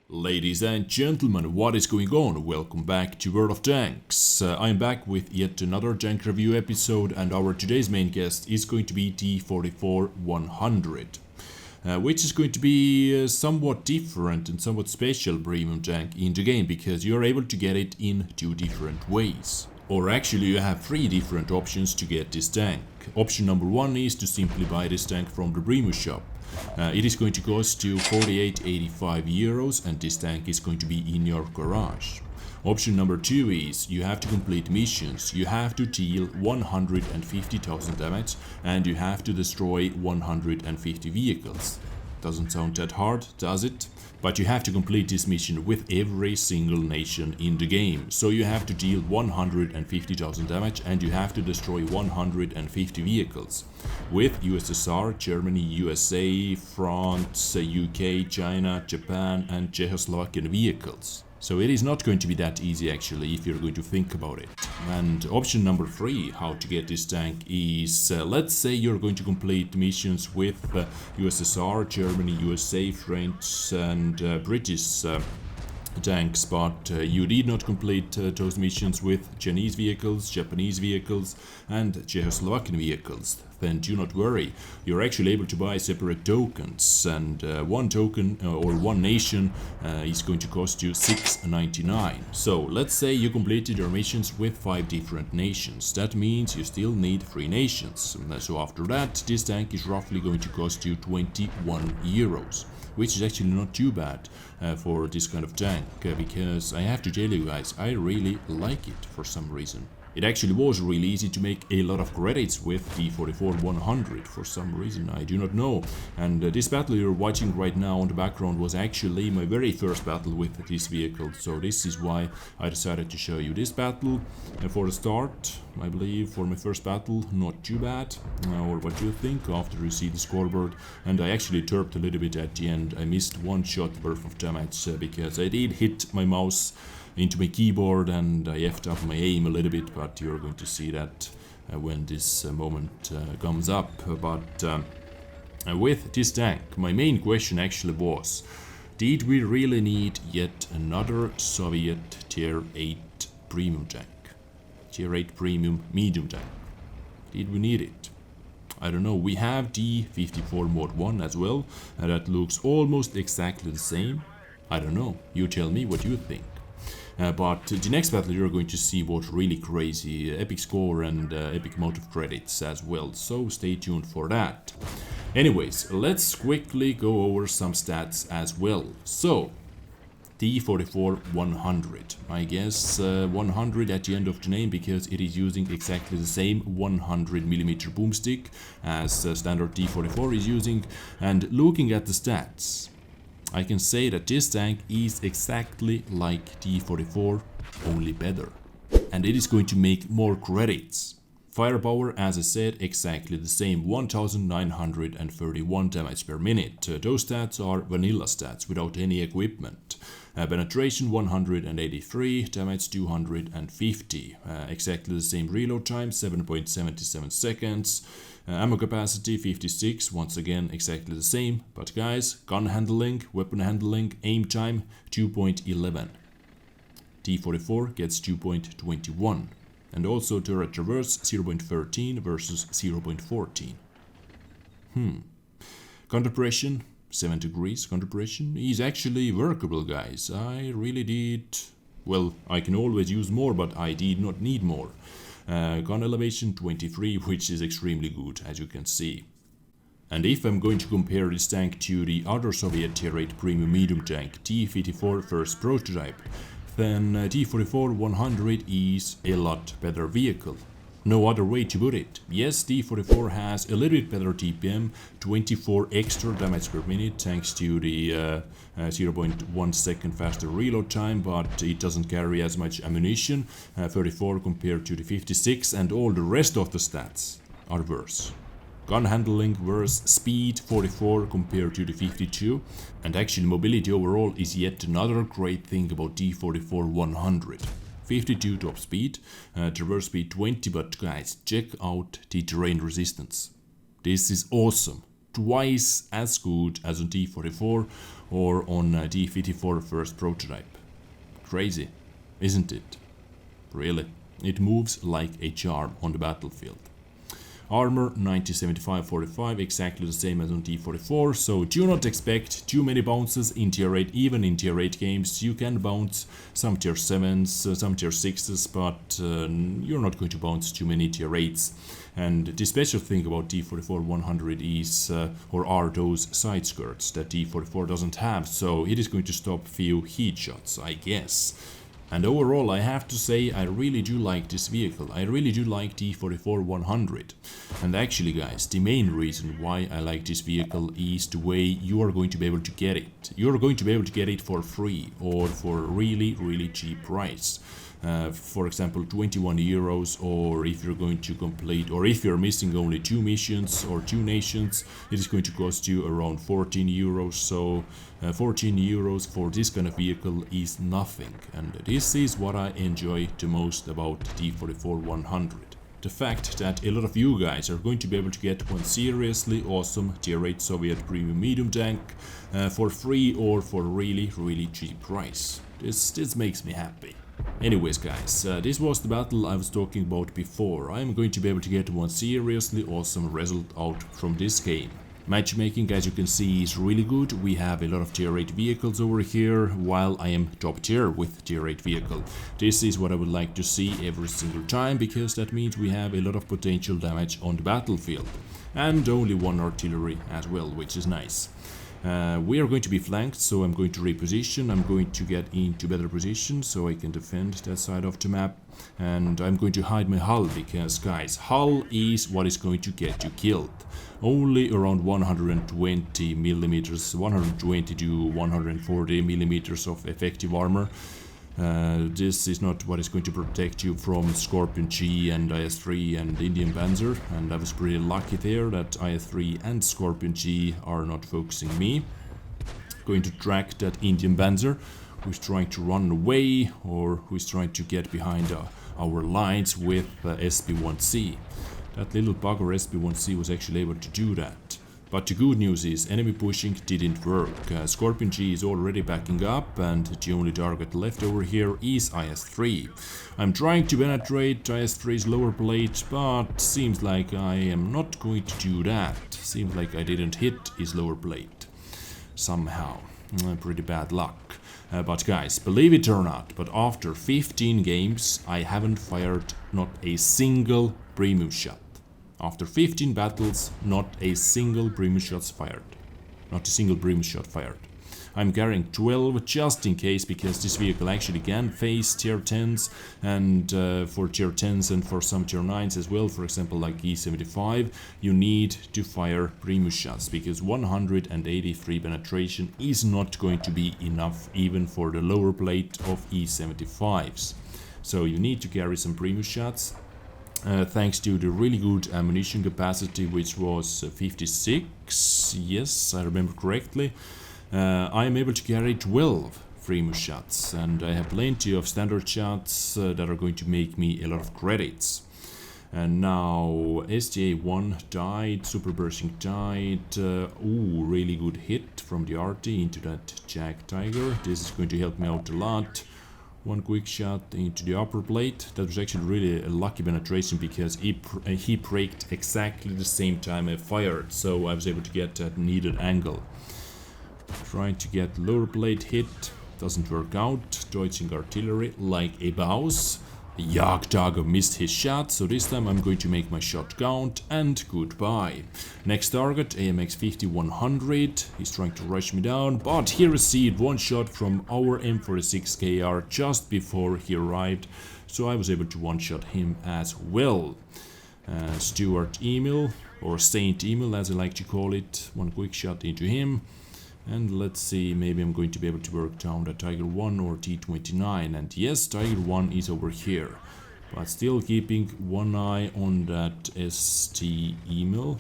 Ladies and gentlemen, what is going on? Welcome back to World of Tanks. I'm back with yet another tank review episode, and our today's main guest is going to be T-44-100, which is going to be somewhat different and somewhat special premium tank in the game, because you're able to get it in two different ways. Or actually, you have three different options to get this tank. Option number one is to simply buy this tank from the premium shop. It is going to cost you 48.85 euros, and this tank is going to be in your garage. Option number two is you have to complete missions. You have to deal 150,000 damage and you have to destroy 150 vehicles. Doesn't sound that hard, does it? But you have to complete this mission with every single nation in the game. So you have to deal 150,000 damage and you have to destroy 150 vehicles. With USSR, Germany, USA, France, UK, China, Japan and Czechoslovakian vehicles. So it is not going to be that easy actually if you're going to think about it. And option number three, how to get this tank, is let's say you're going to complete missions with USSR, Germany, USA, French and British tanks, but you did not complete those missions with Chinese vehicles, Japanese vehicles and Czechoslovakian vehicles. Then do not worry, you're actually able to buy separate tokens, and one token or one nation is going to cost you 6.99. So let's say you completed your missions with 5 different nations. That means you still need 3 nations. So after that, this tank is roughly going to cost you 21 euros. Which is actually not too bad for this kind of tank, because I have to tell you guys, I really like it for some reason. It actually was really easy to make a lot of credits with T-44-100 for some reason, I do not know. And this battle you're watching right now on the background was actually my very first battle with this vehicle, so this is why I decided to show you this battle. For the start, I believe for my first battle, not too bad. Or what do you think after you see the scoreboard? And I actually chirped a little bit at the end. I missed one shot worth of damage because I did hit my mouse into my keyboard and I effed up my aim a little bit, but you're going to see that when this moment comes up. But with this tank, my main question actually was, did we really need yet another Soviet Tier 8 premium tank? Tier 8 premium medium tank. Did we need it? I don't know. We have T-44 Mod 1 as well, and that looks almost exactly the same. I don't know. You tell me what you think. But the next battle you're going to see was really crazy, epic score and epic amount of credits as well, so stay tuned for that. Anyways, let's quickly go over some stats as well. So, T-44-100, I guess 100 at the end of the name because it is using exactly the same 100mm boomstick as standard T-44 is using, and looking at the stats, I can say that this tank is exactly like T-44, only better. And it is going to make more credits. Firepower, as I said, exactly the same, 1931 damage per minute. Those stats are vanilla stats without any equipment. Penetration 183, damage 250. Exactly the same reload time, 7.77 seconds. Ammo capacity 56, once again exactly the same, but guys, gun handling, weapon handling, aim time 2.11. T-44 gets 2.21, and also turret traverse 0.13 versus 0.14. Gun depression 7 degrees. Gun depression is actually workable, guys. I really did, well, I can always use more, but I did not need more. Gun elevation 23, which is extremely good, as you can see. And if I'm going to compare this tank to the other Soviet Tier 8 premium medium tank, T-54 first prototype, then T-44-100 is a lot better vehicle. No other way to put it. Yes, T-44 has a little bit better TPM, 24 extra damage per minute thanks to the 0.1 second faster reload time, but it doesn't carry as much ammunition, 34 compared to the 56, and all the rest of the stats are worse. Gun handling worse, speed 44 compared to the 52, and actually mobility overall is yet another great thing about T-44-100. 52 top speed, traverse speed 20, but guys, check out the terrain resistance. This is awesome. twice as good as on T-44 or on T-54 first prototype. Crazy, isn't it? Really, it moves like a charm on the battlefield. Armor 90-75-45, exactly the same as on T-44, so do not expect too many bounces in tier 8. Even in tier 8 games you can bounce some tier 7s, some tier 6s, but you're not going to bounce too many tier 8s. And the special thing about T-44-100 is, or are those side skirts that T-44 doesn't have, so it is going to stop few heat shots, I guess. And overall, I have to say, I really do like this vehicle. I really do like T-44-100. And actually, guys, the main reason why I like this vehicle is the way you are going to be able to get it. You are going to be able to get it for free or for a really cheap price. For example, 21 euros, or if you're going to complete, or if you're missing only 2 missions or 2 nations, it is going to cost you around 14 euros. So 14 euros for this kind of vehicle is nothing, and this is what I enjoy the most about T-44-100. The fact that a lot of you guys are going to be able to get one seriously awesome tier 8 Soviet premium medium tank for free or for really cheap price. This makes me happy. Anyways, guys, this was the battle I was talking about before. I am going to be able to get one seriously awesome result out from this game. Matchmaking, as you can see, is really good. We have a lot of tier 8 vehicles over here, while I am top tier with tier 8 vehicle. This is what I would like to see every single time, because that means we have a lot of potential damage on the battlefield. And only one artillery as well, which is nice. We are going to be flanked, so I'm going to reposition. I'm going to get into better position so I can defend that side of the map. And I'm going to hide my hull because, guys, hull is what is going to get you killed. Only around 120 millimeters, 120 to 140 millimeters of effective armor. This is not what is going to protect you from Scorpion G and IS-3 and Indian Panzer, and I was pretty lucky there that IS-3 and Scorpion G are not focusing me. Going to track that Indian Panzer who's trying to run away or who's trying to get behind our lines with SB-1C. That little bugger SB-1C was actually able to do that. But the good news is enemy pushing didn't work. Scorpion G is already backing up, and the only target left over here is IS-3. I'm trying to penetrate IS-3's lower plate, but seems like I am not going to do that. Seems like I didn't hit his lower plate. Somehow. Pretty bad luck. But guys, believe it or not, but after 15 games I haven't fired not a single premium shot. After 15 battles, not a single premium shot fired. Not a single premium shot fired. I'm carrying 12 just in case, because this vehicle actually can face tier 10s, and for tier 10s and for some tier 9s as well, for example like E75, you need to fire premium shots, because 183 penetration is not going to be enough even for the lower plate of E75s. So you need to carry some premium shots. Thanks to the really good ammunition capacity, which was 56, yes, I remember correctly, I am able to carry 12 premium shots, and I have plenty of standard shots that are going to make me a lot of credits. And now STA-1 died, Super Bursting died, ooh, really good hit from the RT into that Jag Tiger. This is going to help me out a lot. One quick shot into the upper plate. That was actually really a lucky penetration, because he braked exactly the same time I fired, so I was able to get that needed angle. Trying to get lower plate hit, doesn't work out. Dodging artillery like a boss. Jagdtiger missed his shot, so this time I'm going to make my shot count, and goodbye. Next target, AMX 50-100. He's trying to rush me down, but he received one shot from our M46KR just before he arrived, so I was able to one-shot him as well. Stuart Emil, or Saint Emil as I like to call it, one quick shot into him. And let's see, maybe I'm going to be able to work down the Tiger 1 or T-29. And yes, Tiger 1 is over here. But still keeping one eye on that ST Emil.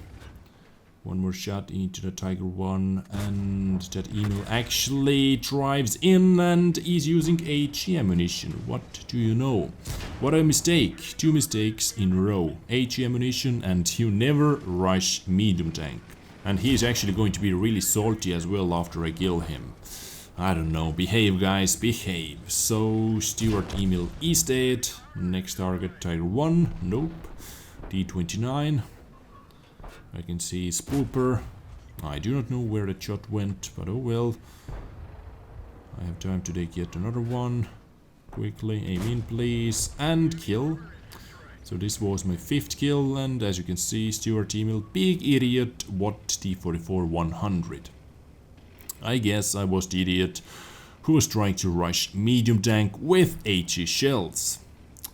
One more shot into the Tiger 1. And that Emil actually drives in and is using HE ammunition. What do you know? What a mistake. 2 mistakes in a row. HE ammunition, and you never rush medium tank. And he is actually going to be really salty as well after I kill him. I don't know, behave guys, behave. So, Stuart Emil is dead. Next target, Tiger 1, nope. D29. I can see Spoolper. I do not know where the shot went, but oh well. I have time to take yet another one. Quickly, aim in please, and kill. So this was my 5th kill, and as you can see, Stuart Emil, big idiot, what T-44-100. I guess I was the idiot who was trying to rush medium tank with HE shells.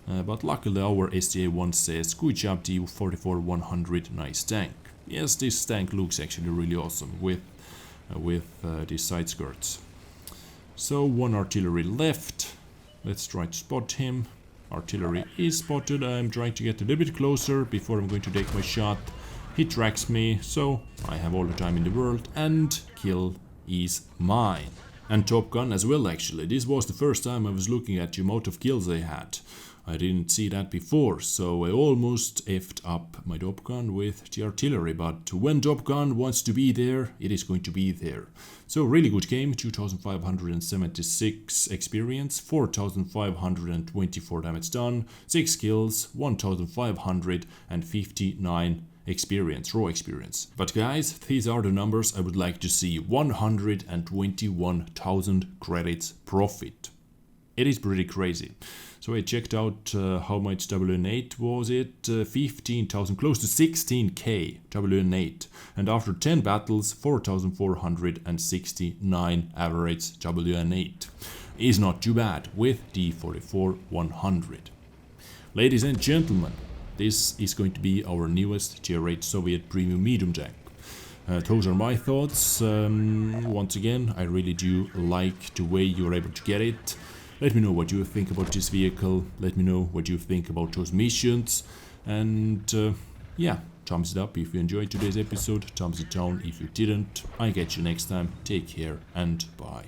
But luckily our STA1 says, good job T-44-100, nice tank. Yes, this tank looks actually really awesome with these side skirts. So 1 artillery left, let's try to spot him. Artillery is spotted, I'm trying to get a little bit closer before I'm going to take my shot. He tracks me, so I have all the time in the world, and kill is mine. And Top Gun as well actually, this was the first time I was looking at the amount of kills I had. I didn't see that before, so I almost effed up my Top Gun with the artillery, but when Top Gun wants to be there, it is going to be there. So really good game, 2576 experience, 4524 damage done, 6 kills, 1559 experience, raw experience. But guys, these are the numbers I would like to see. 121,000 credits profit. It is pretty crazy. So I checked out how much WN8 was it, 15,000, close to 16k WN8. And after 10 battles, 4,469 average WN8. Is not too bad with T-44-100. Ladies and gentlemen, this is going to be our newest Tier 8 Soviet Premium Medium Tank. Those are my thoughts. Once again, I really do like the way you're able to get it. Let me know what you think about this vehicle, let me know what you think about those missions, and yeah, thumbs it up if you enjoyed today's episode, thumbs it down if you didn't. I catch you next time, take care and bye.